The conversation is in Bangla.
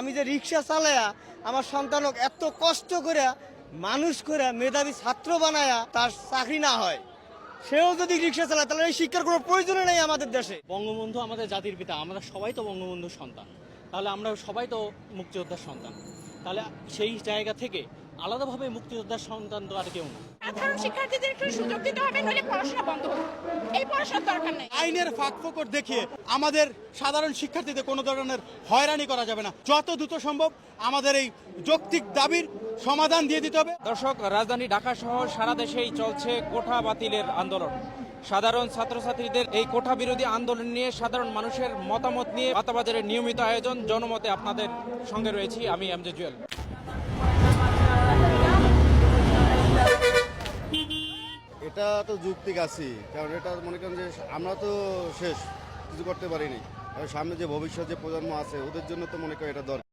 আমি যে রিক্সা চালায়া আমার সন্তানক এত কষ্ট করে মানুষ করে মেধাবী ছাত্র বানায়া তার চাকরি না হয়, সেও যদি রিক্সা চালায় তাহলে এই শিক্ষার কোনো প্রয়োজন নেই আমাদের দেশে। বঙ্গবন্ধু আমাদের জাতির পিতা, আমরা সবাই তো বঙ্গবন্ধুর সন্তান, তাহলে আমরা সবাই তো মুক্তিযোদ্ধার সন্তান। তাহলে সেই জায়গা থেকে আলাদাভাবে মুক্তিযোদ্ধার সন্তান তো আর কেউ না। সাধারণ শিক্ষার্থীদের একটু সুযোগ দিতে হবে, নইলে পড়াশোনা বন্ধ হবে। এই পড়াশোনার দরকার নেই। আইনের ফাঁকফোকর দেখিয়ে আমাদের সাধারণ শিক্ষার্থীদের কোনো ধরনের হয়রানি করা যাবে না। যত দ্রুত সম্ভব আমাদের এই যৌক্তিক দাবির সমাধান দিয়ে দিতে হবে। দর্শক, রাজধানী ঢাকা সহ সারা দেশেই চলছে কোঠা বাতিলের আন্দোলন। সাধারণ ছাত্রছাত্রীদের এই কোঠা বিরোধী আন্দোলন নিয়ে সাধারণ মানুষের মতামত নিয়ে বাতাবাজারের নিয়মিত আয়োজন জনমতে আপনাদের সঙ্গে রয়েছি আমি এমজে জুয়েল। এটা তো যৌক্তিক আছি, কারণ এটা মনে করেন যে আমরা তো শেষ কিছু করতে পারিনি, সামনে যে ভবিষ্যৎ যে প্রজন্ম আছে ওদের জন্য তো মনে করি এটা দরকার।